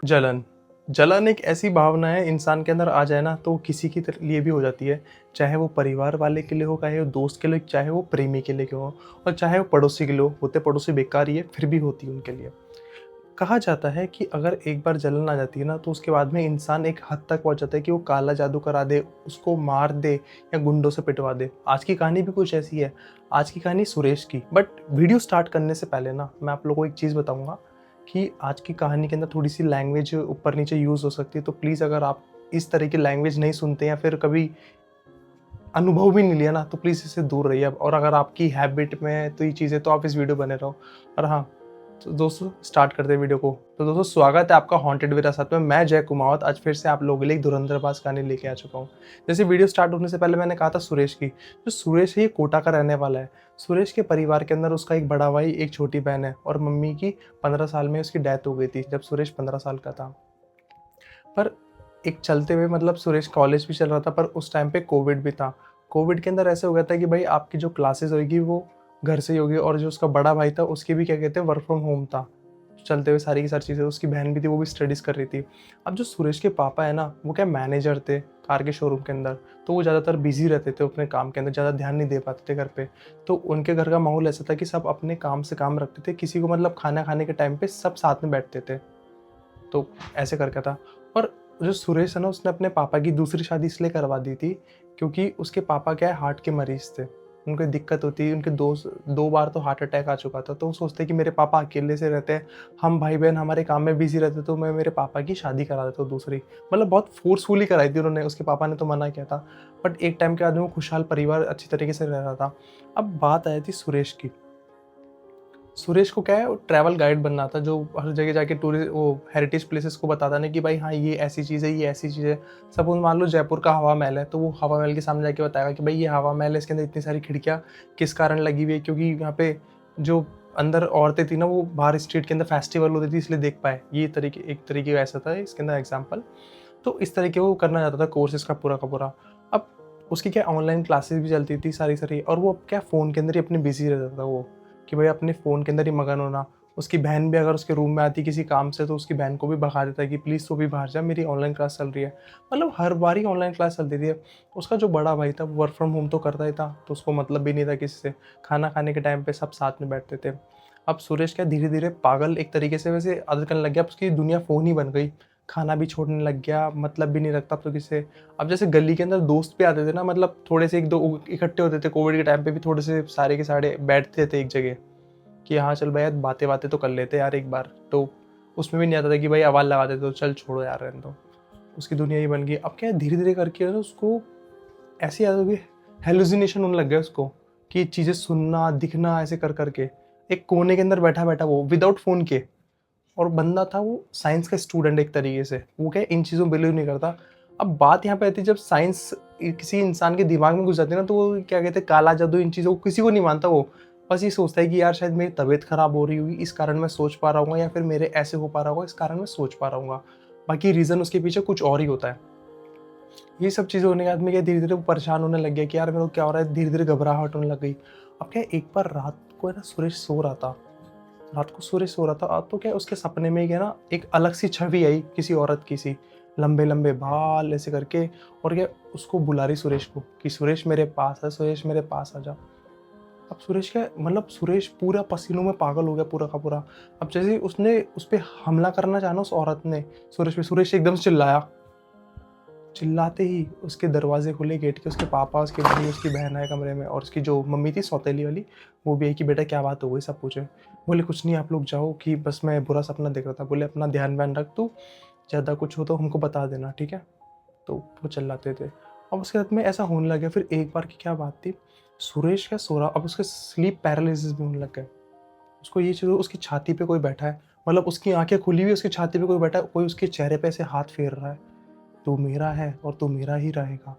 जलन। जलन एक ऐसी भावना है इंसान के अंदर आ जाए ना तो किसी की लिए भी हो जाती है। चाहे वो परिवार वाले के लिए हो, चाहे वो दोस्त के लिए, चाहे वो प्रेमी के लिए हो और चाहे वो पड़ोसी के लिए हो। होते पड़ोसी बेकार ही है, फिर भी होती है उनके लिए। कहा जाता है कि अगर एक बार जलन आ जाती है ना तो उसके बाद में इंसान एक हद तक पहुंच जाता है कि वो काला जादू करा दे, उसको मार दे या गुंडों से पिटवा दे। आज की कहानी भी कुछ ऐसी है। आज की कहानी सुरेश की। बट वीडियो स्टार्ट करने से पहले ना मैं आप लोगों को एक चीज़ बताऊंगा कि आज की कहानी के अंदर थोड़ी सी लैंग्वेज ऊपर नीचे यूज़ हो सकती है। तो प्लीज़ अगर आप इस तरह की लैंग्वेज नहीं सुनते या फिर कभी अनुभव भी नहीं लिया ना तो प्लीज़ इससे दूर रहिए। और अगर आपकी हैबिट में है तो ये चीज़ें, तो आप इस वीडियो बने रहो। और हाँ, तो दोस्तों स्टार्ट करते हैं वीडियो को। तो दोस्तों स्वागत है आपका हॉन्टेड विरासत में। मैं जय कुमावत आज फिर से आप लोगों के लिए एक धुरंधरबाज कहानी लेके आ चुका हूँ। जैसे वीडियो स्टार्ट होने से पहले मैंने कहा था सुरेश की। जो सुरेश है ये कोटा का रहने वाला है। सुरेश के परिवार के अंदर उसका एक बड़ा भाई, एक छोटी बहन है और मम्मी की 15 साल में उसकी डेथ हो गई थी जब सुरेश 15 साल का था। पर एक चलते हुए मतलब सुरेश कॉलेज भी चल रहा था, पर उस टाइम पे कोविड भी था। कोविड के अंदर ऐसे हो गया था कि भाई आपकी जो क्लासेस होगी वो घर से ही होगी। और जो उसका बड़ा भाई था उसके भी क्या कहते हैं वर्क फ्रॉम होम था। चलते हुए सारी की सारी चीज़ें, उसकी बहन भी थी वो भी स्टडीज़ कर रही थी। अब जो सुरेश के पापा है ना वो क्या मैनेजर थे कार के शोरूम के अंदर। तो वो ज़्यादातर बिजी रहते थे अपने काम के अंदर, ज़्यादा ध्यान नहीं दे पाते थे घर पे। तो उनके घर का माहौल ऐसा था कि सब अपने काम से काम रखते थे। किसी को मतलब खाना खाने के टाइम पे सब साथ में बैठते थे। तो ऐसे करके था। और जो सुरेश है ना उसने अपने पापा की दूसरी शादी इसलिए करवा दी थी क्योंकि उसके पापा क्या है हार्ट के मरीज़ थे। उनको दिक्कत होती, उनके 2 बार तो हार्ट अटैक आ चुका था। तो वो सोचते कि मेरे पापा अकेले से रहते हैं, हम भाई-बहन हमारे काम में बिज़ी रहते, तो मैं मेरे पापा की शादी करा देता हूँ दूसरी। मतलब बहुत फ़ोर्सफुली कराई थी उन्होंने, उसके पापा ने तो मना किया था। बट एक टाइम के बाद में वो खुशहाल परिवार अच्छी तरीके से रह रहा था। अब बात आई थी सुरेश की। सुरेश को क्या है वो ट्रैवल गाइड बनना था, जो हर जगह जाके टूरिस्ट वो हेरिटेज प्लेसेस को बताता ना कि भाई हाँ ये ऐसी चीज़ है, ये ऐसी चीज़ है। सपोज मान लो जयपुर का हवा महल है तो वो हवा महल के सामने जाके बताएगा कि भाई ये हवा महल है, इसके अंदर इतनी सारी खिड़कियाँ किस कारण लगी हुई है, क्योंकि यहाँ पे जो अंदर औरतें थी ना वो बाहर स्ट्रीट के अंदर फेस्टिवल होती थी इसलिए देख पाए। ये तरीके एक तरीके का ऐसा था इसके अंदर एग्जाम्पल। तो इस तरीके वो करना चाहता था कोर्स इसका पूरा का पूरा। अब उसकी क्या ऑनलाइन क्लासेस भी चलती थी सारी सारी, और वो क्या फ़ोन के अंदर ही अपने बिजी रहता था वो, कि भाई अपने फ़ोन के अंदर ही मगन होना। उसकी बहन भी अगर उसके रूम में आती किसी काम से तो उसकी बहन को भी भगा देता है कि प्लीज़ तू भी बाहर जा, मेरी ऑनलाइन क्लास चल रही है। मतलब हर बार ही ऑनलाइन क्लास चलती थी। उसका जो बड़ा भाई था वो वर्क फ्रॉम होम तो करता ही था, तो उसको मतलब भी नहीं था किसी से। खाना खाने के टाइम पे सब साथ में बैठते थे। अब सुरेश क्या धीरे धीरे पागल एक तरीके से वैसे आदत करने लग गया। अब उसकी दुनिया फ़ोन ही बन गई। खाना भी छोड़ने लग गया, मतलब भी नहीं रखता अब तो किसी से। अब जैसे गली के अंदर दोस्त भी आते थे ना, मतलब थोड़े से एक दो इकट्ठे होते थे कोविड के टाइम पे भी, थोड़े से सारे के सारे बैठते थे एक जगह कि हाँ चल भाई यार बातें बातें तो कर लेते यार एक बार। तो उसमें भी नहीं आता था कि भाई आवाज़ लगा देते तो चल छोड़ो यार रहने दो। उसकी दुनिया ही बन गई। अब क्या है धीरे धीरे करके ना उसको ऐसी आदत हो गई, हेलुसिनेशन होने लग गया उसको, कि चीज़ें सुनना दिखना ऐसे कर करके। एक कोने के अंदर बैठा बैठा वो विदाउट फ़ोन के। और बंदा था वो साइंस का स्टूडेंट एक तरीके से, वो क्या इन चीज़ों में बिलीव नहीं करता। अब बात यहाँ पे आती है जब साइंस किसी इंसान के दिमाग में घुस जाती है ना तो वो क्या कहते हैं काला जादू, इन चीज़ों को किसी को नहीं मानता वो। बस ये सोचता है कि यार शायद मेरी तबीयत खराब हो रही होगी इस कारण मैं सोच पा रहा हूँ, या फिर मेरे ऐसे हो पा रहा होगा इस कारण मैं सोच पा रहा हूँ। बाकी रीज़न उसके पीछे कुछ और ही होता है। ये सब चीज़ें होने के बाद में क्या धीरे धीरे वो परेशान होने लग गया कि यार मेरे को क्या हो रहा है, धीरे धीरे घबराहट होने लग गई। अब क्या एक बार रात को है ना सुरेश सो रहा था। रात को सूर्य सो रहा था तो क्या उसके सपने में क्या ना एक अलग सी छवि आई किसी औरत की सी, लंबे लंबे बाल ऐसे करके। और क्या उसको बुला रही सुरेश को कि सुरेश मेरे पास है, सुरेश मेरे पास आ जा। अब सुरेश क्या मतलब सुरेश पूरा पसीनों में पागल हो गया पूरा का पूरा। अब जैसे ही उसने उस पर हमला करना चाहा ना उस औरत ने सुरेश पे, सुरेश एकदम से चिल्लाया। चिल्लाते ही उसके दरवाजे खुले गेट के, उसके पापा, उसके भाई, उसकी बहन आए कमरे में, और उसकी जो मम्मी थी सौतेली वाली वो भी आई कि बेटा क्या बात हो गई, सब पूछे। बोले कुछ नहीं आप लोग जाओ, कि बस मैं बुरा सपना देख रहा था। बोले अपना ध्यान व्यान रख तू, ज़्यादा कुछ हो तो हमको बता देना ठीक है। तो वो चिल्लाते थे। अब उसके बाद में ऐसा होने लगा। फिर एक बार की क्या बात थी, सुरेश क्या सो रहा, अब उसके स्लीप पैरालिसिस भी होने लग गया। उसको ये चीज़ उसकी छाती पे कोई बैठा है, मतलब उसकी आंखें खुली हुई, उसकी छाती पे कोई बैठा है, कोई उसके चेहरे पे ऐसे हाथ फेर रहा है, तू मेरा है और तू मेरा ही रहेगा।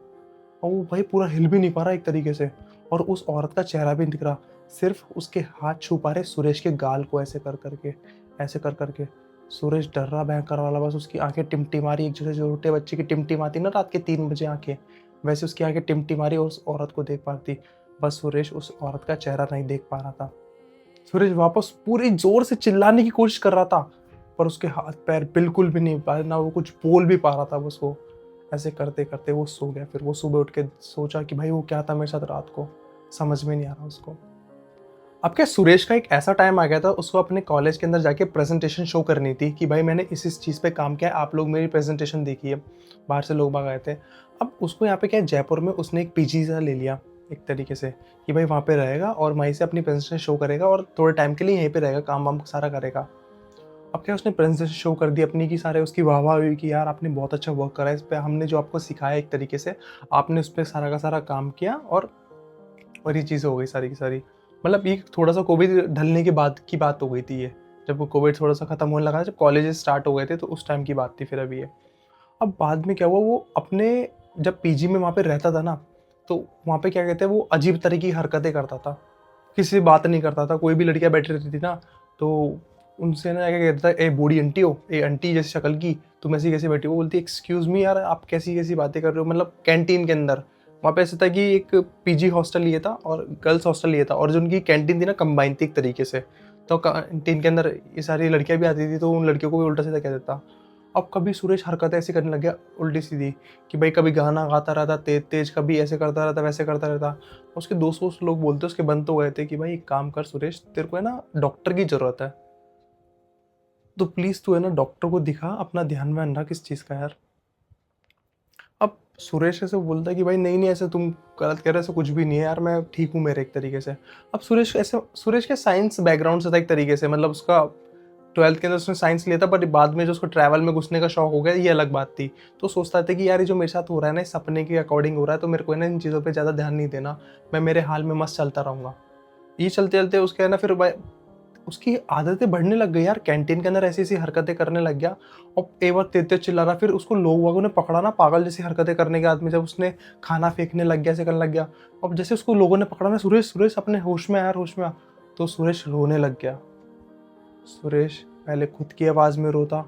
और वो भाई पूरा हिल भी नहीं पा रहा एक तरीके से, और उस औरत का चेहरा भी नहीं दिख रहा। सिर्फ उसके हाथ छू पा रहे सुरेश के गाल को ऐसे कर करके, ऐसे कर करके। सुरेश डर रहा भयंकर वाला, बस उसकी आंखें टिमटिमारी, एक जैसे जो छोटे बच्चे की टिमटिमाती ना रात के 3 बजे आंखें, वैसे उसकी आंखें टिमटिमारी और उस औरत को देख पाती। बस सुरेश उस औरत का चेहरा नहीं देख पा रहा था। सुरेश वापस पूरी जोर से चिल्लाने की कोशिश कर रहा था पर उसके हाथ पैर बिल्कुल भी नहीं पा, ना वो कुछ बोल भी पा रहा था, बस वो ऐसे करते करते वो सो गया। फिर वो सुबह उठ के सोचा कि भाई वो क्या था मेरे साथ रात को, समझ में नहीं आ रहा उसको। अब क्या, सुरेश का एक ऐसा टाइम आ गया था, उसको अपने कॉलेज के अंदर जाके प्रेजेंटेशन शो करनी थी कि भाई मैंने इस चीज़ पे काम किया है, आप लोग मेरी प्रेजेंटेशन देखिए। बाहर से लोग बाग आए थे। अब उसको यहाँ पे क्या है, जयपुर में उसने एक पीजी सा ले लिया एक तरीके से, कि भाई वहाँ पे रहेगा और वहीं से अपनी प्रेजेंटेशन शो करेगा और थोड़े टाइम के लिए यहीं पे रहेगा, काम वाम सारा करेगा। अब क्या, उसने प्रेजेंटेशन शो कर दी अपनी, की सारे उसकी वाह वाह हुई कि यार आपने बहुत अच्छा वर्क करा है इस पे, हमने जो आपको सिखाया एक तरीके से आपने उस पर सारा का सारा काम किया, और ये चीज़ हो गई सारी की सारी। मतलब ये थोड़ा सा कोविड ढलने के बाद की बात हो गई थी ये, जब वो कोविड थोड़ा सा खत्म होने लगा, जब कॉलेजेस स्टार्ट हो गए थे, तो उस टाइम की बात थी फिर अभी ये। अब बाद में क्या हुआ, वो अपने जब पीजी में वहाँ पे रहता था ना, तो वहाँ पे क्या कहते हैं, वो अजीब तरह की हरकतें करता था, किसी से बात नहीं करता था। कोई भी लड़कियाँ बैठी रहती थी ना, तो उनसे ना क्या कहता था, ए बूढ़ी आंटी हो, ए आंटी जैसी शक्ल की, तुम ऐसी कैसी बैठी हो। वो बोलती एक्सक्यूज़ मी यार, आप कैसी कैसी बातें कर रहे हो, मतलब कैंटीन के अंदर। वहाँ पे ऐसा था कि एक पीजी हॉस्टल लिए था और गर्ल्स हॉस्टल लिए था, और जो उनकी कैंटीन थी ना कंबाइन थी एक तरीके से। तो कैंटीन के अंदर ये सारी लड़कियाँ भी आती थी, तो उन लड़कियों को भी उल्टा सीधा कह देता। अब कभी सुरेश हरकत ऐसी करने लग गया उल्टी सीधी, कि भाई कभी गाना गाता रहता तेज तेज, कभी ऐसे करता रहता वैसे करता रहता। उसके दोस्त वोस्त लोग बोलते, उसके बंद तो गए थे कि भाई एक काम कर सुरेश, तेरे को है ना डॉक्टर की जरूरत है, तो प्लीज तू है ना डॉक्टर को दिखा, अपना ध्यान व्यान रख इस चीज का यार। अब सुरेश ऐसे बोलता है कि भाई नहीं नहीं, ऐसे तुम गलत कह रहे हो, ऐसा कुछ भी नहीं है यार, मैं ठीक हूँ मेरे एक तरीके से। अब सुरेश के साइंस बैकग्राउंड से था एक तरीके से, मतलब उसका 12th के अंदर उसने साइंस लिया था, बट बाद में जो उसको ट्रैवल में घुसने का शौक हो गया, ये अलग बात थी। तो सोचता था कि यार ये जो मेरे साथ हो रहा है ना, इस सपने के अकॉर्डिंग हो रहा है, तो मेरे को है ना इन चीज़ों पे ज़्यादा ध्यान नहीं देना, मैं मेरे हाल में मस्त चलता रहूँगा। ये चलते चलते उसके है ना फिर उसकी आदतें बढ़ने लग गई यार, कैंटीन के अंदर ऐसी ऐसी हरकतें करने लग गया। और एक बार तेज तेज चिल्ला रहा, फिर उसको लोग वागों ने पकड़ा ना पागल जैसी हरकतें करने के आदमी, जब उसने खाना फेंकने लग गया, ऐसे करने लग गया। अब जैसे उसको लोगों ने पकड़ा ना, सुरेश सुरेश अपने होश में आ यार, होश में आ। तो सुरेश रोने लग गया। सुरेश पहले खुद की आवाज़ में रोता,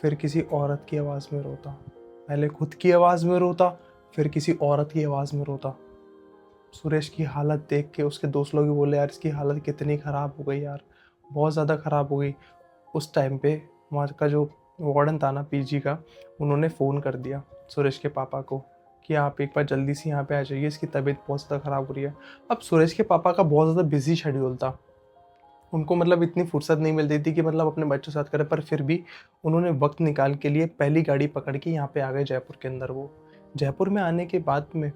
फिर किसी औरत की आवाज़ में रोता, पहले खुद की आवाज़ में रोता, फिर किसी औरत की आवाज़ में रोता। सुरेश की हालत देख के उसके दोस्त लोग भी बोले यार इसकी हालत कितनी ख़राब हो गई यार, बहुत ज़्यादा ख़राब हो गई। उस टाइम पे वहाँ का जो वार्डन था ना पीजी का, उन्होंने फ़ोन कर दिया सुरेश के पापा को कि आप एक बार जल्दी से यहाँ पे आ जाइए, इसकी तबीयत बहुत ज़्यादा ख़राब हो रही है। अब सुरेश के पापा का बहुत ज़्यादा बिजी शेड्यूल था, उनको मतलब इतनी फुर्सत नहीं मिलती थी कि मतलब अपने बच्चों के साथ करें, पर फिर भी उन्होंने वक्त निकाल के लिए पहली गाड़ी पकड़ के यहाँ पे आ गए जयपुर के अंदर। वो जयपुर में आने के बाद में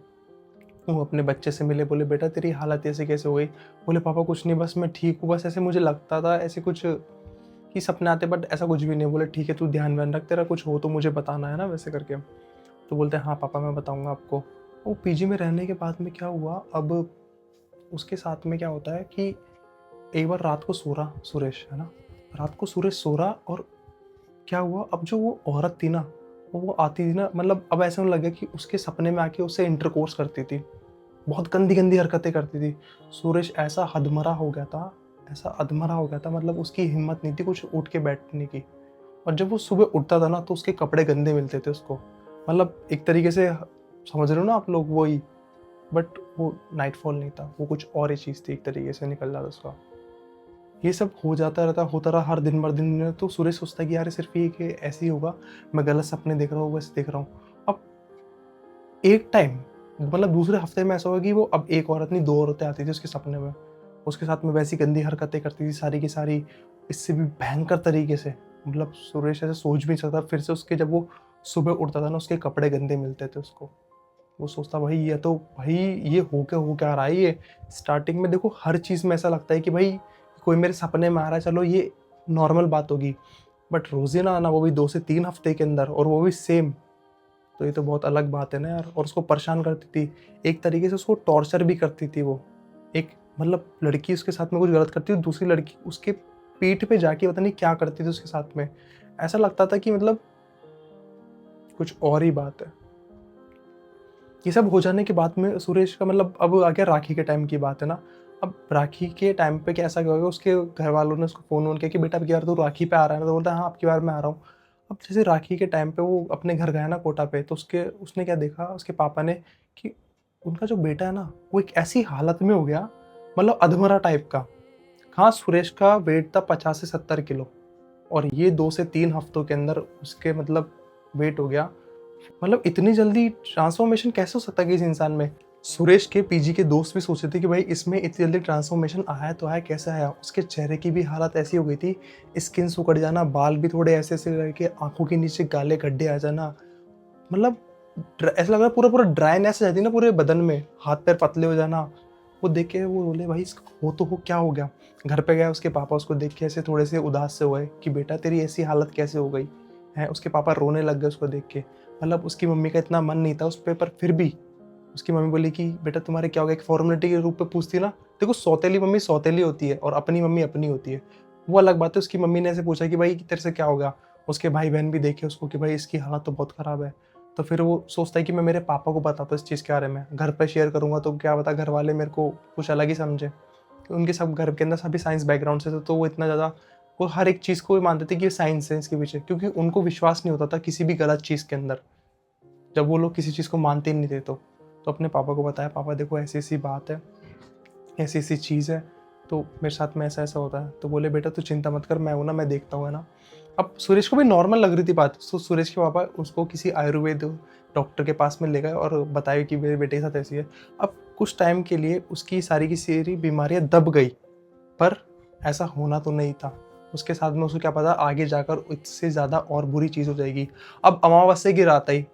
वो अपने बच्चे से मिले, बोले बेटा तेरी हालत ऐसे कैसे हो गई। बोले पापा कुछ नहीं, बस मैं ठीक हूँ, बस ऐसे मुझे लगता था ऐसे कुछ कि सपने आते, बट ऐसा कुछ भी नहीं। बोले ठीक है तू ध्यान व्यान रख, तेरा कुछ हो तो मुझे बताना है ना, वैसे करके। तो बोलते हैं हाँ पापा मैं बताऊँगा आपको। वो पीजी में रहने के बाद में क्या हुआ, अब उसके साथ में क्या होता है कि एक बार रात को सो रहा सुरेश, है ना, रात को सुरेश सो रहा, और क्या हुआ, अब जो वो औरत थी ना, वो आती थी ना, मतलब अब ऐसा होने लगा कि उसके सपने में आके उससे इंटरकोर्स करती थी, बहुत गंदी गंदी हरकतें करती थी। सुरेश ऐसा हदमरा हो गया था, ऐसा अधमरा हो गया था, मतलब उसकी हिम्मत नहीं थी कुछ उठ के बैठने की। और जब वो सुबह उठता था ना, तो उसके कपड़े गंदे मिलते थे उसको, मतलब एक तरीके से समझ रहे हो ना आप लोग, वही। बट वो नाइटफॉल नहीं था, वो कुछ और ही चीज़ थी, एक तरीके से निकल रहा था उसका। ये सब हो जाता रहता, होता रहा हर दिन भर दिन। तो सूर्य सोचता है कि यार सिर्फ ये कि ऐसे ही होगा, मैं गलत सपने देख रहा हूँ, वैसे देख रहा हूँ। अब एक टाइम, मतलब दूसरे हफ्ते में ऐसा हुआ कि वो अब एक औरत नहीं, दो औरतें आती थी उसके सपने में, उसके साथ में वैसी गंदी हरकतें करती थी सारी की सारी, इससे भी भयंकर तरीके से। मतलब सुरेश ऐसे सोच भी नहीं सकता। फिर से उसके जब वो सुबह उठता था ना, उसके कपड़े गंदे मिलते थे उसको। वो सोचता भाई ये तो, भाई ये हो क्या रहा है ये। स्टार्टिंग में देखो हर चीज़ में ऐसा लगता है कि भाई कोई मेरे सपने में आ रहा है, चलो ये नॉर्मल बात होगी, बट रोज़ाना आना, वो भी 2 से 3 हफ्ते के अंदर, और वो भी सेम, तो ये तो बहुत अलग बात है ना यार। और उसको परेशान करती थी, एक तरीके से उसको टॉर्चर भी करती थी वो। एक मतलब लड़की उसके साथ में कुछ गलत करती थी, दूसरी लड़की उसके पीठ पे जाके पता नहीं क्या करती थी उसके साथ में। ऐसा लगता था कि मतलब कुछ और ही बात है। ये सब हो जाने के बाद में सुरेश का मतलब, अब आ गया राखी के टाइम की बात है ना। अब राखी के टाइम पे कैसा क्या होगा, उसके घर वालों ने उसको फ़ोन वोन किया कि बेटा अब की बार तू राखी पे आ रहा है ना, तो बोलता है हाँ अब की बार मैं आ रहा हूँ। अब जैसे राखी के टाइम पे वो अपने घर गया ना कोटा पे, तो उसने क्या देखा उसके पापा ने, कि उनका जो बेटा है ना, वो एक ऐसी हालत में हो गया, मतलब अधमरा टाइप का। हाँ सुरेश का वेट था 50 से 70 किलो, और ये 2 से 3 हफ्तों के अंदर उसके मतलब वेट हो गया, मतलब इतनी जल्दी ट्रांसफ़ॉर्मेशन कैसे हो सकता है किसी इंसान में? सुरेश के पीजी के दोस्त भी सोच रहे थे कि भाई इसमें इतनी जल्दी ट्रांसफ़ॉर्मेशन आया तो आया, कैसे आया? उसके चेहरे की भी हालत ऐसी हो गई थी, स्किन सिकुड़ जाना, बाल भी थोड़े ऐसे-ऐसे करके, आँखों के नीचे काले गड्ढे आ जाना, मतलब ऐसा लग रहा है पूरा-पूरा ड्राइनेस आ जाती है ना पूरे बदन में, हाथ-पैर पतले हो जाना। वो देख के वो बोले भाई इसको हो तो हो, क्या हो गया? घर पे गया, उसके पापा उसको देख के ऐसे थोड़े से उदास से हुए कि बेटा तेरी ऐसी हालत कैसे हो गई? हैं, उसके पापा रोने लग गए उसको देख के। मतलब उसकी मम्मी का इतना मन नहीं था उस पे, पर फिर भी उसकी मम्मी बोली कि बेटा तुम्हारे क्या हो गया? एक फ़ॉर्मेलिटी के रूप में पूछती ना, देखो सौतेली मम्मी सौतेली होती है और अपनी मम्मी अपनी होती है। वो अलग बात है, उसकी मम्मी ने ऐसे पूछा कि भाई तेरे से क्या हो गया? उसके भाई-बहन भी देखे उसको कि भाई इसकी हालत तो बहुत ख़राब है। तो फिर वो सोचता है कि मैं मेरे पापा को बताता हूँ इस चीज़ के बारे में, घर पे शेयर करूँगा तो क्या पता घर वाले मेरे को कुछ अलग ही समझें। उनके सब घर के अंदर सभी साइंस बैकग्राउंड से थे, तो वो इतना ज़्यादा वो हर एक चीज़ को मानते थे कि ये साइंस है इसके पीछे, क्योंकि उनको विश्वास नहीं होता था किसी भी गलत चीज़ के अंदर। जब वो लोग किसी चीज़ को मानते ही नहीं थे तो अपने पापा को बताया, पापा देखो ऐसी-ऐसी बात है, ऐसी-ऐसी चीज़ है, तो मेरे साथ में ऐसा-ऐसा होता है। तो बोले बेटा तू चिंता मत कर, मैं हूँ ना, मैं देखता हूँ, है ना। अब सुरेश को भी नॉर्मल लग रही थी बात, तो सुरेश के पापा उसको किसी आयुर्वेद डॉक्टर के पास में ले गए और बताया कि मेरे बेटे के साथ ऐसी है। अब कुछ टाइम के लिए उसकी सारी की सारी बीमारियाँ दब गई, पर ऐसा होना तो नहीं था। उसके साथ में उसको क्या पता आगे जाकर इससे ज़्यादा और बुरी चीज़ हो जाएगी। अब अमावस्या की रात आई।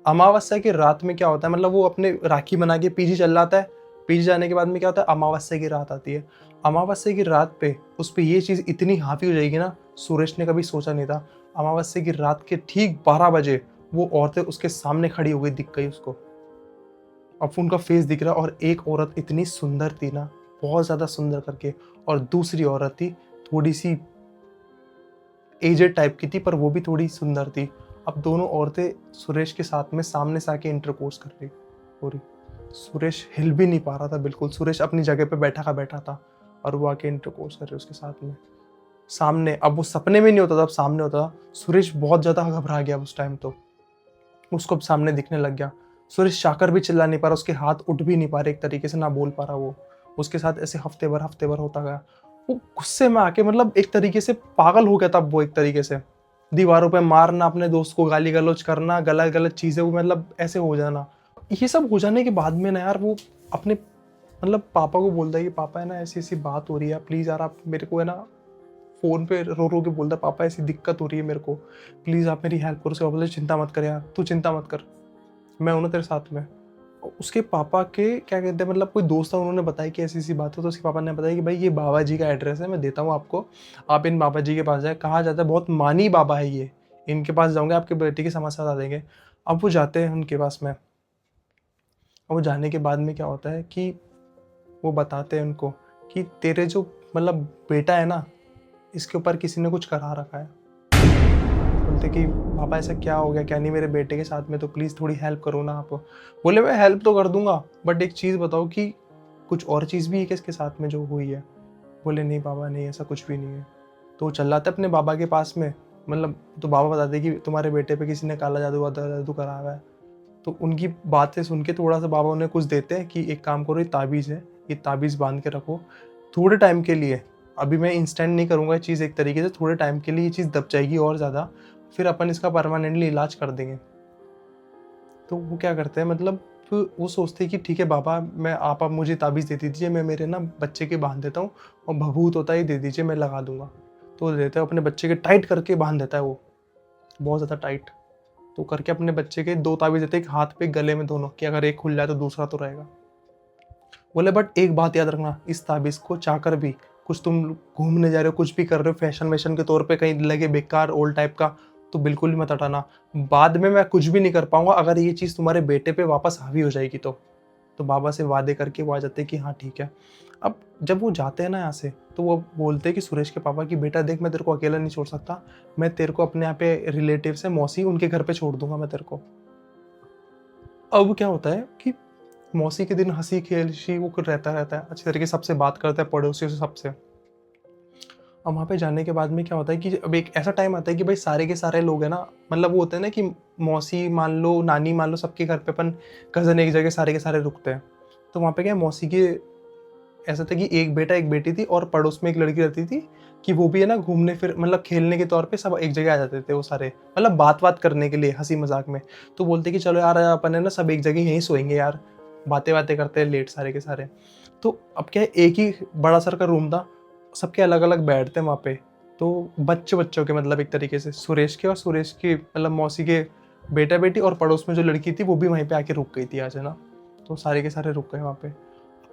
अमावस्या की रात में क्या होता है, मतलब वो अपने राखी बना के पीजी चल जाता है। पीजी जाने के बाद में क्या होता है, अमावस्या की रात आती है। अमावस्या की रात पे उस पे ये चीज़ इतनी हावी हो जाएगी ना, सुरेश ने कभी सोचा नहीं था। अमावस्या की रात के ठीक 12 बजे वो औरतें उसके सामने खड़ी हो गई, दिख गई उसको। अब उनका फेस दिख रहा, और एक औरत इतनी सुंदर थी ना, बहुत ज़्यादा सुंदर करके, और दूसरी औरत थी थोड़ी-सी एजेड टाइप की थी, पर वो भी थोड़ी सुंदर थी। अब दोनों औरतें सुरेश के साथ में सामने से आके इंटरकोर्स कर रही हो रही। सुरेश हिल भी नहीं पा रहा था बिल्कुल, सुरेश अपनी जगह पे बैठा का बैठा था, और वो आके इंटरकोर्स कर रही उसके साथ में। सामने, अब वो सपने में नहीं होता था, अब सामने होता था। सुरेश बहुत ज़्यादा घबरा गया उस टाइम तो। उसको अब सामने दिखने लग गया। सुरेश चाहकर भी चिल्ला नहीं पा रहा, उसके हाथ उठ भी नहीं पा रहे एक तरीके से, ना बोल पा रहा वो। उसके साथ ऐसे हफ्ते भर होता गया। वो गुस्से में आके मतलब एक तरीके से पागल हो गया था वो, एक तरीके से। दीवारों पे मारना, अपने दोस्त को गाली-गलौज करना, गलत-गलत चीज़ें वो मतलब ऐसे हो जाना। ये सब हो जाने के बाद में ना यार, वो अपने मतलब पापा को बोलता है कि पापा है ना ऐसी-ऐसी बात हो रही है, प्लीज़ यार आप मेरे को है ना, फ़ोन पे रो-रो के बोलता है, पापा ऐसी दिक्कत हो रही है मेरे को, प्लीज़ आप मेरी हेल्प करो। उसके पापा बोलते चिंता मत कर यार, तू चिंता मत कर, मैं हूँ ना तेरे साथ में। उसके पापा के क्या कहते हैं, मतलब कोई दोस्त था, उन्होंने बताया कि ऐसी-ऐसी बात है, तो उसके पापा ने बताया कि भाई ये बाबा जी का एड्रेस है, मैं देता हूँ आपको, आप इन बाबा जी के पास जाएँ। कहा जाता है बहुत मानी बाबा है ये, इनके पास जाओगे आपके बेटे की समस्या बता देंगे। अब वो जाते हैं उनके पास में, और वो जाने के बाद में क्या होता है कि वो बताते हैं उनको कि तेरे जो मतलब बेटा है ना, इसके ऊपर किसी ने कुछ करा रखा है। बोलते कि पापा ऐसा क्या हो गया, क्या नहीं मेरे बेटे के साथ में, तो प्लीज़ थोड़ी हेल्प करो ना आप। बोले मैं हेल्प तो कर दूंगा, बट एक चीज़ बताओ कि कुछ और चीज़ भी है क्या इसके साथ में जो हुई है? बोले नहीं बाबा नहीं, ऐसा कुछ भी नहीं है। तो वो चल जाता है अपने बाबा के पास में, मतलब तो बाबा बताते हैं कि तुम्हारे बेटे पे किसी ने काला जादू वादा जादू करा हुआ है। तो उनकी बातें सुन के थोड़ा सा बाबा उन्हें कुछ देते हैं कि एक काम करो, ये ताबीज़ है, ये ताबीज़ बांध के रखो थोड़े टाइम के लिए। अभी मैं इंस्टेंट नहीं करूँगा ये चीज़, एक तरीके से थोड़े टाइम के लिए ये चीज़ दब जाएगी और ज़्यादा, फिर अपन इसका परमानेंटली इलाज कर देंगे। तो वो क्या करते हैं, मतलब फिर वो सोचते हैं कि ठीक है बाबा, मैं आप मुझे ताबीज़ दे दीजिए, मैं मेरे ना बच्चे के बांध देता हूँ, और भभूत होता है ये दे दीजिए, मैं लगा दूंगा। तो वो देता है, अपने बच्चे के टाइट करके बांध देता है वो, बहुत ज़्यादा टाइट। तो करके अपने बच्चे के 2 ताबीज़ देते हैं, एक हाथ पे, एक गले में, दोनों, कि अगर एक खुल जाए तो दूसरा तो रहेगा। बोले बट एक बात याद रखना, इस ताबीज़ को चाहकर भी, कुछ तुम घूमने जा रहे हो, कुछ भी कर रहे हो फैशन वैशन के तौर पे, कहीं लगे बेकार ओल्ड टाइप का, तो बिल्कुल भी मत हटाना। बाद में मैं कुछ भी नहीं कर पाऊँगा अगर ये चीज़ तुम्हारे बेटे पे वापस हावी हो जाएगी तो। तो बाबा से वादे करके वो आ जाते हैं कि हाँ ठीक है। अब जब वो जाते हैं ना यहाँ से, तो वो बोलते हैं कि सुरेश के पापा कि बेटा देख, मैं तेरे को अकेला नहीं छोड़ सकता, मैं तेरे को अपने यहाँ पे रिलेटिव्स हैं, मौसी, उनके घर पे छोड़ दूँगा मैं तेरे को। अब क्या होता है कि मौसी के दिन हँसी खेल वो रहता है, अच्छी तरीके से सबसे बात करता है, पड़ोसियों से, सबसे। अब वहाँ पे जाने के बाद में क्या होता है कि अब एक ऐसा टाइम आता है कि भाई सारे के सारे लोग हैं ना, मतलब वो होते हैं ना कि मौसी मान लो, नानी मान लो, सबके घर पे अपन कज़न एक जगह सारे के सारे रुकते हैं। तो वहाँ पे क्या है, मौसी के ऐसा था कि एक बेटा एक बेटी थी और पड़ोस में एक लड़की रहती थी कि वो भी है ना घूमने फिर मतलब खेलने के तौर पे सब एक जगह आ जाते थे वो सारे, मतलब बात करने के लिए हंसी मजाक में। तो बोलते कि चलो यार अपन है ना सब एक जगह यहीं सोएंगे यार, बातें बातें करते हैं लेट सारे के सारे। तो अब क्या है, एक ही बड़ा सर का रूम था, सबके अलग अलग बेड थे वहाँ पे। तो बच्चों के मतलब एक तरीके से सुरेश के और सुरेश की मतलब मौसी के बेटा बेटी और पड़ोस में जो लड़की थी वो भी वहीं पे आके रुक गई थी आज, है ना। तो सारे के सारे रुक गए वहाँ पे।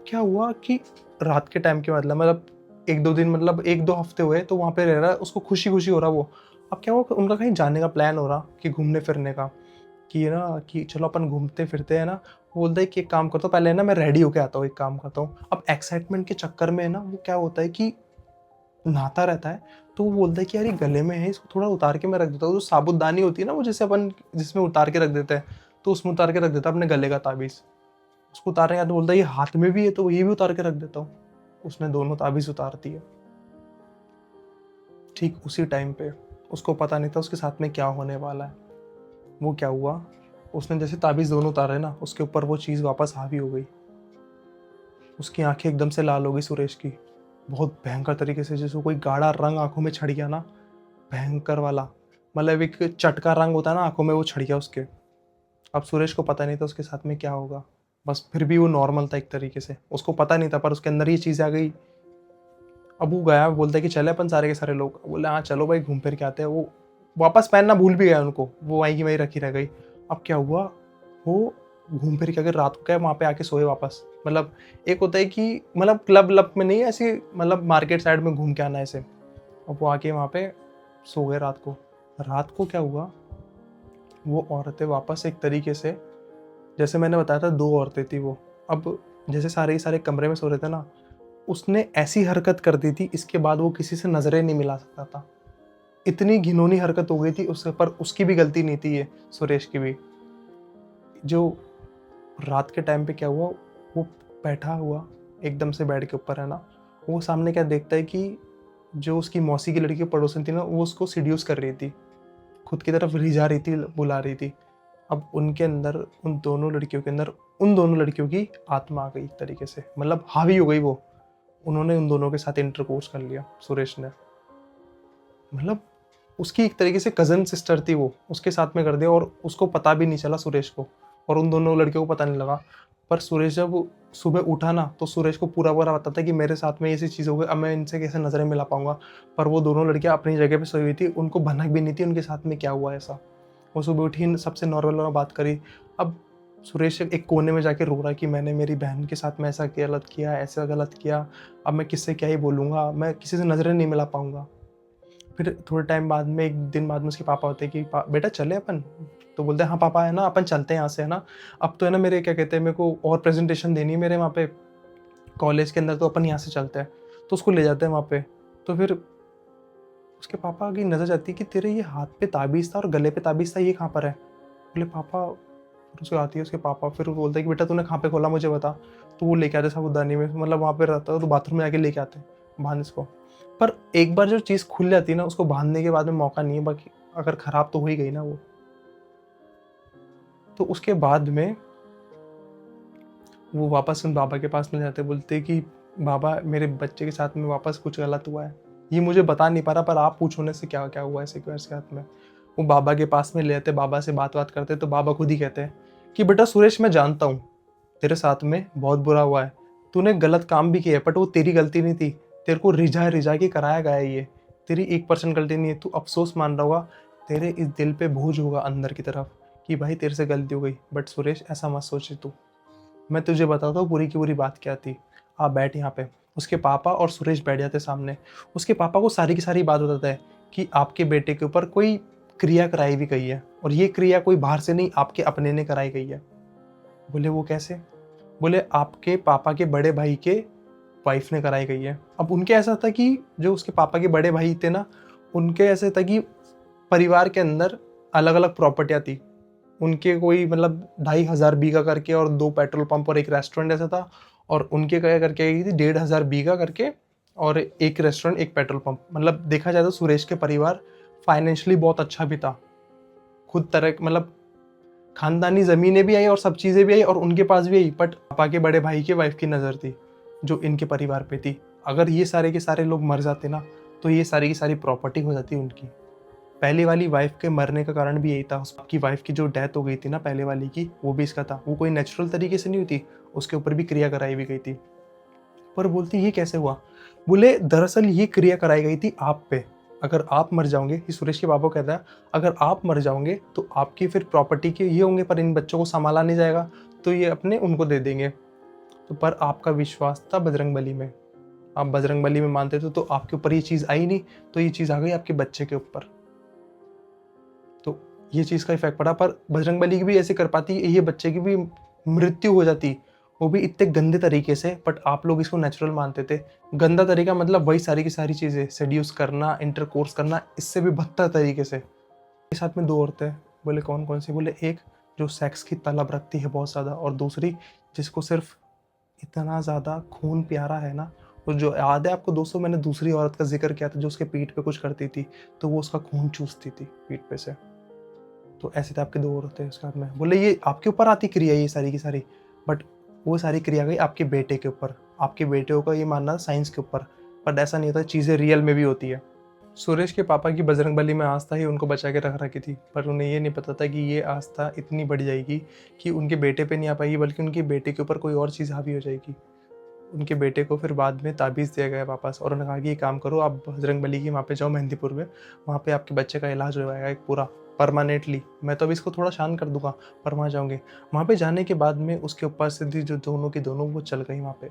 क्या हुआ कि रात के टाइम के मतलब एक दो दिन मतलब एक दो हफ्ते हुए तो वहाँ पे रह रहा है, उसको खुशी खुशी हो रहा वो। अब क्या हुआ, उनका कहीं जाने का प्लान हो रहा कि घूमने फिरने का, कि है ना कि चलो अपन घूमते फिरते हैं ना। वो बोलता है कि एक काम करता हूँ, पहले है ना मैं रेडी होके आता हूँ, एक काम करता हूँ। अब एक्साइटमेंट के चक्कर में है ना वो क्या होता है कि नहाता रहता है। तो वो बोलता है कि यार ये गले में है, इसको थोड़ा उतार के मैं रख देता हूँ। जो साबुतदानी होती है ना वो जैसे अपन जिसमें उतार के रख देते हैं, तो उसमें उतार के रख देता है अपने गले का ताबीज़। उसको उतारने का तो बोलता है ये हाथ में भी है तो ये भी उतार के रख देता हूँ। उसने दोनों ताबीज़ उतार दी है। ठीक उसी टाइम पे उसको पता नहीं था उसके साथ में क्या होने वाला है। वो क्या हुआ, उसने जैसे ताबीज़ दोनों उतारे ना, उसके ऊपर वो चीज़ वापस हावी हो गई। उसकी आंखें एकदम से लाल हो गई सुरेश की, बहुत भयंकर तरीके से, जैसे कोई गाढ़ा रंग आंखों में छड़ गया ना, भयंकर वाला। मतलब एक चटका रंग होता है ना आंखों में, वो छड़ गया उसके। अब सुरेश को पता नहीं था उसके साथ में क्या होगा, बस फिर भी वो नॉर्मल था एक तरीके से, उसको पता नहीं था पर उसके अंदर ये चीज़ आ गई। अब वो गया, बोलता है कि चले अपन सारे के सारे लोग, बोले हाँ चलो भाई घूम फिर के आते हैं। वो वापस पहनना भूल भी गया उनको, वो वहीं की वहीं रखी रह गई। अब क्या हुआ, वो घूम फिर के अगर रात को क्या वहाँ पे आके सोए वापस। मतलब एक होता है कि मतलब क्लब लब में नहीं, ऐसे मतलब मार्केट साइड में घूम के आना ऐसे। अब वो आके वहाँ पे सो गए रात को। रात को क्या हुआ, वो औरतें वापस एक तरीके से, जैसे मैंने बताया था 2 औरतें थी वो। अब जैसे सारे के सारे कमरे में सो रहे थे ना, उसने ऐसी हरकत कर दी थी, इसके बाद वो किसी से नज़रें नहीं मिला सकता था। इतनी घिनौनी हरकत हो गई थी उससे, पर उसकी भी गलती नहीं थी ये, सुरेश की भी। जो रात के टाइम पे क्या हुआ, वो बैठा हुआ एकदम से बेड के ऊपर है ना, वो सामने क्या देखता है कि जो उसकी मौसी की लड़की पड़ोसन थी ना, वो उसको सीड्यूस कर रही थी, खुद की तरफ रिझा रही थी, बुला रही थी। अब उनके अंदर, उन दोनों लड़कियों के अंदर, उन दोनों लड़कियों की आत्मा आ गई एक तरीके से, मतलब हावी हो गई वो। उन्होंने उन दोनों के साथ इंटरकोर्स कर लिया सुरेश ने। मतलब उसकी एक तरीके से कज़न सिस्टर थी वो, उसके साथ में कर दिया और उसको पता भी नहीं चला सुरेश को, और उन दोनों लड़कियों को पता नहीं लगा। पर सुरेश जब सुबह उठा ना, तो सुरेश को पूरा पूरा पता था कि मेरे साथ में ऐसी चीज़ हो गई, अब मैं इनसे कैसे नज़रें मिला पाऊंगा। पर वो दोनों लड़कियां अपनी जगह पे सोई हुई थी, उनको भनक भी नहीं थी उनके साथ में क्या हुआ ऐसा। वो सुबह उठी, सबसे नॉर्मल बात करी। अब सुरेश एक कोने में जाके रो रहा है कि मैंने मेरी बहन के साथ में ऐसा गलत किया, ऐसा गलत किया, अब मैं किससे क्या ही बोलूँगा, मैं किसी से नज़रें नहीं मिला पाऊंगा। फिर थोड़े टाइम बाद में, एक दिन बाद में उसके पापा होते हैं कि बेटा चले अपन। तो बोलते हैं हाँ पापा है ना, अपन चलते हैं यहाँ से, है ना। अब तो है ना मेरे क्या कहते हैं, मेरे को और प्रेजेंटेशन देनी है मेरे वहाँ पे कॉलेज के अंदर, तो अपन यहाँ से चलते हैं। तो उसको ले जाते हैं वहाँ पे। तो फिर उसके पापा की नज़र जाती है कि तेरे ये हाथ पे ताबीज़ था और गले पे ताबीज़ था, ये कहाँ पर है। बोले पापा, फिर उसको आती है उसके पापा, फिर वो बोलते हैं कि बेटा तूने कहाँ पे खोला मुझे बता। तो वो लेके आते साबुदानी में, मतलब वहाँ पे रहता है तो बाथरूम में जाके लेके आते हैं बांध इसको। पर एक बार जो चीज़ खुल जाती है ना, उसको बांधने के बाद में मौका नहीं है, बाकी अगर ख़राब तो हो ही गई ना वो। तो उसके बाद में वो वापस उन बाबा के पास में जाते, बोलते कि बाबा मेरे बच्चे के साथ में वापस कुछ गलत हुआ है, ये मुझे बता नहीं पा रहा, पर आप पूछोने से क्या क्या हुआ ऐसे क्यों इसके हाथ में। वो बाबा के पास में ले आते, बाबा से बात करते, तो बाबा खुद ही कहते हैं कि बेटा सुरेश, मैं जानता हूँ तेरे साथ में बहुत बुरा हुआ है, तूने गलत काम भी किया है, बट वो तेरी गलती नहीं थी, तेरे को रिझा रिझा के कराया गया है ये, तेरी 1% गलती नहीं है, तू अफसोस मान रहा होगा, तेरे इस दिल पे बोझ होगा अंदर की तरफ कि भाई तेरे से गलती हो गई, बट सुरेश ऐसा मत सोचे तू, मैं तुझे बताता हूँ पूरी की पूरी बात क्या थी। आप बैठ यहाँ पे। उसके पापा और सुरेश बैठ जाते सामने। उसके पापा को सारी की सारी बात बताता है कि आपके बेटे के ऊपर कोई क्रिया कराई भी गई है, और ये क्रिया कोई बाहर से नहीं, आपके अपने ने कराई गई है। बोले वो कैसे। बोले आपके पापा के बड़े भाई के वाइफ ने कराई गई है। अब उनके ऐसा था कि जो उसके पापा के बड़े भाई थे ना, उनके ऐसे था कि परिवार के अंदर अलग अलग प्रॉपर्टियाँ थी। उनके कोई मतलब 2,500 बीघा करके और 2 पेट्रोल पंप और एक रेस्टोरेंट ऐसा था, और उनके क्या करके आई थी 1,500 बीघा करके और एक रेस्टोरेंट एक पेट्रोल पंप। मतलब देखा जाए तो सुरेश के परिवार फाइनेंशियली बहुत अच्छा भी था, खुद तरह मतलब खानदानी ज़मीनें भी आई और सब चीज़ें भी आई और उनके पास भी आई, बट पापा के बड़े भाई के वाइफ की नज़र थी जो इनके परिवार पे थी। अगर ये सारे के सारे लोग मर जाते ना, तो ये सारी की सारी प्रॉपर्टी हो जाती उनकी। पहली वाली वाइफ के मरने का कारण भी यही था। उसकी वाइफ की जो डेथ हो गई थी ना पहले वाली की, वो भी इसका था। वो कोई नेचुरल तरीके से नहीं हुई थी, उसके ऊपर भी क्रिया कराई भी गई थी। पर बोलती ये कैसे हुआ? बोले दरअसल ये क्रिया कराई गई थी आप पे। अगर आप मर जाओगे, ये सुरेश के बाबा कहता है, अगर आप मर जाओगे तो आपकी फिर प्रॉपर्टी के ये होंगे, पर इन बच्चों को संभाला नहीं जाएगा, तो ये अपने उनको दे देंगे। तो पर आपका विश्वास था बजरंगबली में, आप बजरंगबली में मानते थे, तो आपके ऊपर ये चीज़ आई नहीं, तो ये चीज़ आ गई आपके बच्चे के ऊपर। तो ये चीज़ का इफेक्ट पड़ा। पर बजरंगबली की भी ऐसे कर पाती, ये बच्चे की भी मृत्यु हो जाती, वो भी इतने गंदे तरीके से। बट आप लोग इसको नेचुरल मानते थे। गंदा तरीका मतलब वही सारी की सारी चीज़ें, सेड्यूस करना, इंटरकोर्स करना, इससे भी बदतर तरीके से। के साथ में 2 औरतें। बोले कौन कौन सी? बोले एक जो सेक्स की तलब रखती है बहुत ज़्यादा, और दूसरी जिसको सिर्फ इतना ज़्यादा खून प्यारा है ना। और जो याद है आपको दोस्तों, मैंने दूसरी औरत का जिक्र किया था जो उसके पीठ पे कुछ करती थी, तो वो उसका खून चूसती थी पीठ पे से। तो ऐसे थे आपके 2 औरतें उसके हाथ में। बोले ये आपके ऊपर आती क्रिया ये सारी की सारी, बट वो सारी क्रिया गई आपके बेटे के ऊपर। आपके बेटे का ये मानना था साइंस के ऊपर, बट ऐसा नहीं होता, चीज़ें रियल में भी होती है। सुरेश के पापा की बजरंगबली में आस्था ही उनको बचा के रख रखी थी, पर उन्हें ये नहीं पता था कि ये आस्था इतनी बढ़ जाएगी कि उनके बेटे पे नहीं आ पाएगी, बल्कि उनके बेटे के ऊपर कोई और चीज़ हावी हो जाएगी। उनके बेटे को फिर बाद में ताबीज़ दिया गया वापस, और उन्होंने कहा कि ये काम करो, आप बजरंगबली की वहाँ पे जाओ मेहंदीपुर में, वहाँ पे आपके बच्चे का इलाज हो जाएगा एक पूरा परमानेंटली। मैं तो अभी इसको थोड़ा शांत कर दूंगा, पर वहाँ जाऊँगे। वहाँ पे जाने के बाद में उसके ऊपर से थी जो दोनों की दोनों वो चल गई वहाँ पे।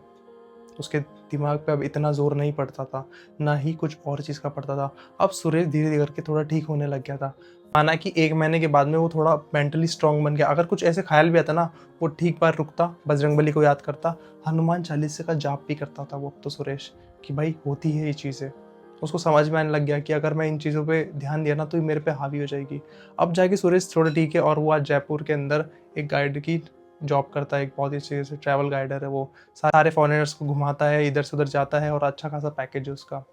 उसके दिमाग पे अब इतना ज़ोर नहीं पड़ता था, ना ही कुछ और चीज़ का पड़ता था। अब सुरेश धीरे-धीरे करके थोड़ा ठीक होने लग गया था। माना कि 1 महीने के बाद में वो थोड़ा मेंटली स्ट्रॉन्ग बन गया। अगर कुछ ऐसे ख़्याल भी आता ना, वो ठीक बार रुकता, बजरंगबली को याद करता, हनुमान चालीसा का जाप भी करता था वो अब तो सुरेश, कि भाई होती है ये चीज़ें। उसको समझ में आने लग गया कि अगर मैं इन चीज़ों पे ध्यान दिया ना, तो ये मेरे पे हावी हो जाएगी। अब जाके सुरेश थोड़ा ठीक है, और वो आज जयपुर के अंदर एक गाइड की जॉब करता है। एक बहुत ही अच्छे से ट्रैवल गाइडर है वो। सारे फॉरेनर्स को घुमाता है, इधर से उधर जाता है, और अच्छा खासा पैकेज है उसका।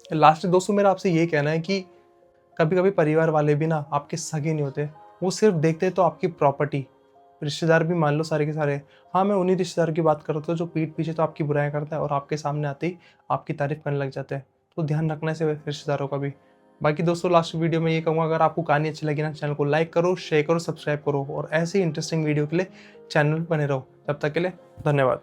लास्ट में दोस्तों मेरा आपसे ये कहना है कि कभी कभी परिवार वाले भी ना आपके सगे नहीं होते। वो सिर्फ देखते तो आपकी प्रॉपर्टी। रिश्तेदार भी मान लो सारे के सारे। हाँ, मैं उन्हीं रिश्तेदार की बात कर रहा था जो पीठ पीछे तो आपकी बुराई करता है, और आपके सामने आते ही आपकी तारीफ करने लग जाते हैं। तो ध्यान रखना है रिश्तेदारों का भी। बाकी दोस्तों लास्ट वीडियो में ये कहूँगा, अगर आपको कहानी अच्छी लगी ना, चैनल को लाइक करो, शेयर करो, सब्सक्राइब करो, और ऐसे ही इंटरेस्टिंग वीडियो के लिए चैनल बने रहो। तब तक के लिए धन्यवाद।